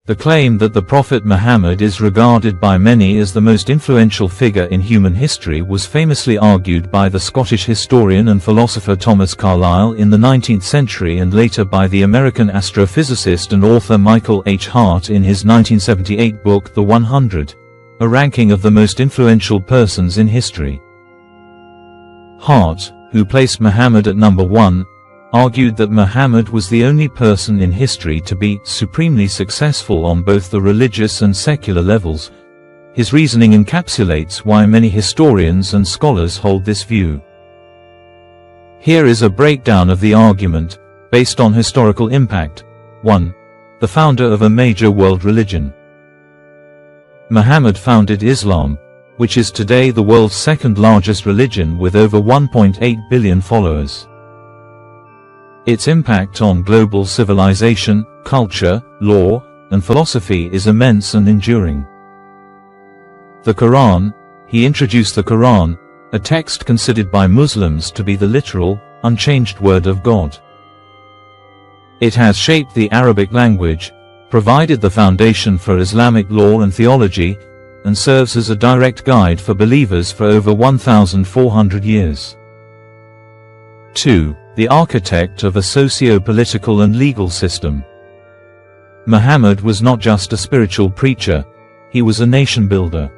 The claim that the Prophet Muhammad is regarded by many as the most influential figure in human history was famously argued by the Scottish historian and philosopher Thomas Carlyle in the 19th century and later by the American astrophysicist and author Michael H. Hart in his 1978 book The 100, a ranking of the most influential persons in history. Hart, who placed Muhammad at number 1, argued that Muhammad was the only person in history to be supremely successful on both the religious and secular levels. His reasoning encapsulates why many historians and scholars hold this view. Here is a breakdown of the argument, based on historical impact. 1. The founder of a major world religion. Muhammad founded Islam, which is today the world's second largest religion with over 1.8 billion followers. Its impact on global civilization, culture, law, and philosophy is immense and enduring. The Quran. He introduced the Quran, a text considered by Muslims to be the literal, unchanged word of God. It has shaped the Arabic language, provided the foundation for Islamic law and theology, and serves as a direct guide for believers for over 1,400 years. 2. The architect of a socio-political and legal system. Muhammad was not just a spiritual preacher, he was a nation builder.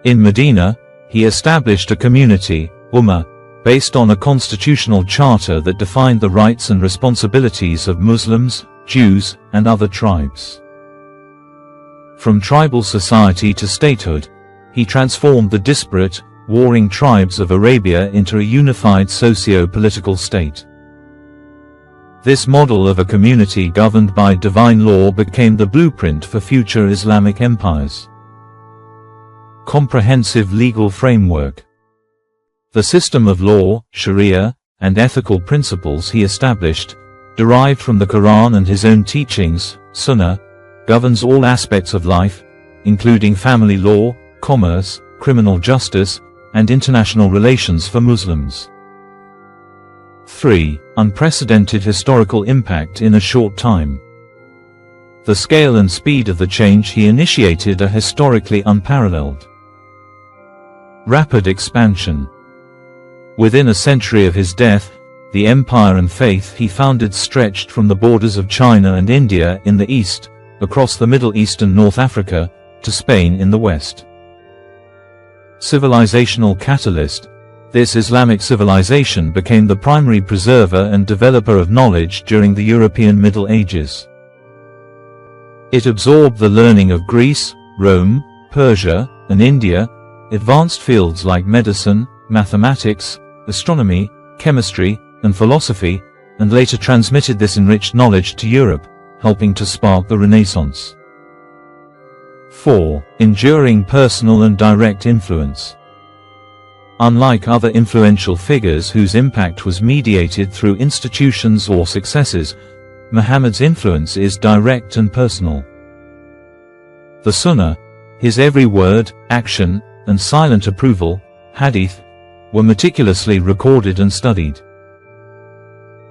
In Medina, he established a community, Ummah, based on a constitutional charter that defined the rights and responsibilities of Muslims, Jews, and other tribes. From tribal society to statehood, he transformed the disparate, warring tribes of Arabia into a unified socio-political state. This model of a community governed by divine law became the blueprint for future Islamic empires. Comprehensive legal framework. The system of law, Sharia, and ethical principles he established, derived from the Quran and his own teachings, Sunnah, governs all aspects of life, including family law, commerce, criminal justice, and international relations for Muslims. 3. Unprecedented historical impact in a short time. The scale and speed of the change he initiated are historically unparalleled. Rapid expansion. Within a century of his death, the empire and faith he founded stretched from the borders of China and India in the east, across the Middle East and North Africa, to Spain in the west. Civilizational catalyst. This Islamic civilization became the primary preserver and developer of knowledge during the European Middle Ages. It absorbed the learning of Greece, Rome, Persia, and India, advanced fields like medicine, mathematics, astronomy, chemistry, and philosophy, and later transmitted this enriched knowledge to Europe, helping to spark the Renaissance. 4. Enduring personal and direct influence. Unlike other influential figures whose impact was mediated through institutions or successes, Muhammad's influence is direct and personal. The Sunnah, his every word, action, and silent approval, hadith, were meticulously recorded and studied.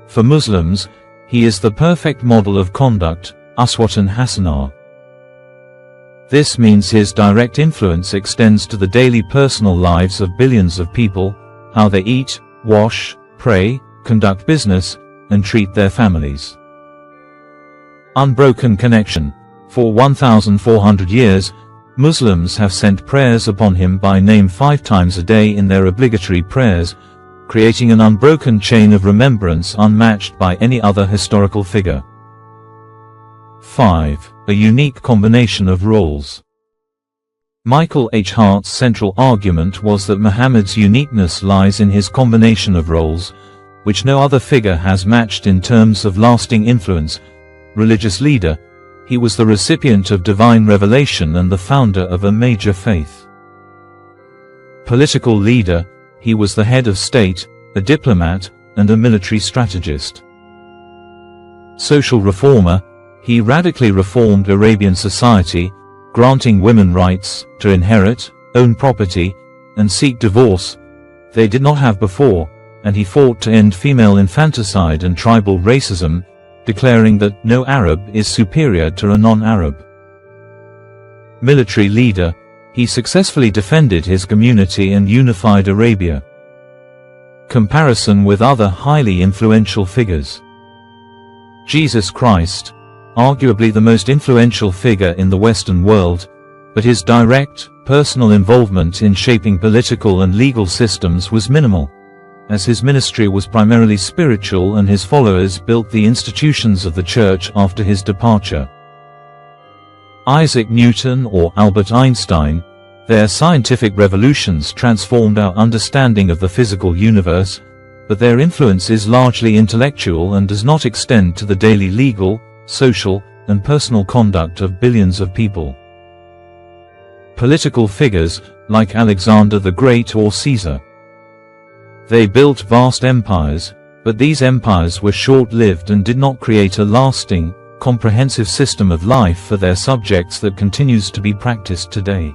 For Muslims, he is the perfect model of conduct, Uswatun Hasanah. This means his direct influence extends to the daily personal lives of billions of people, how they eat, wash, pray, conduct business, and treat their families. Unbroken connection. For 1,400 years, Muslims have sent prayers upon him by name 5 times a day in their obligatory prayers, creating an unbroken chain of remembrance unmatched by any other historical figure. 5. A unique combination of roles. Michael H. Hart's central argument was that Muhammad's uniqueness lies in his combination of roles, which no other figure has matched in terms of lasting influence. Religious leader, he was the recipient of divine revelation and the founder of a major faith. Political leader, he was the head of state, a diplomat, and a military strategist. Social reformer, he radically reformed Arabian society, granting women rights to inherit, own property, and seek divorce they did not have before, and he fought to end female infanticide and tribal racism, declaring that no Arab is superior to a non-Arab. Military leader, he successfully defended his community and unified Arabia. Comparison with other highly influential figures. Jesus Christ, arguably the most influential figure in the Western world, but his direct, personal involvement in shaping political and legal systems was minimal, as his ministry was primarily spiritual and his followers built the institutions of the church after his departure. Isaac Newton or Albert Einstein, their scientific revolutions transformed our understanding of the physical universe, but their influence is largely intellectual and does not extend to the daily legal, social, and personal conduct of billions of people. Political figures, like Alexander the Great or Caesar. They built vast empires, but these empires were short-lived and did not create a lasting, comprehensive system of life for their subjects that continues to be practiced today.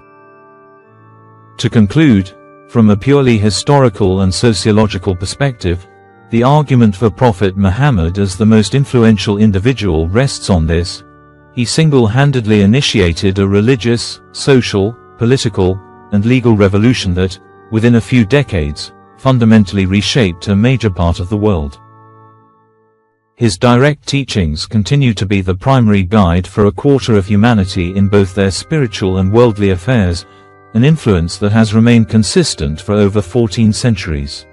To conclude, from a purely historical and sociological perspective, the argument for Prophet Muhammad as the most influential individual rests on this: he single-handedly initiated a religious, social, political, and legal revolution that, within a few decades, fundamentally reshaped a major part of the world. His direct teachings continue to be the primary guide for a quarter of humanity in both their spiritual and worldly affairs, an influence that has remained consistent for over 14 centuries.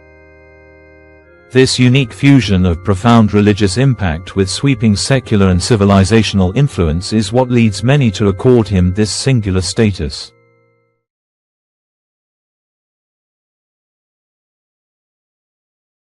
This unique fusion of profound religious impact with sweeping secular and civilizational influence is what leads many to accord him this singular status.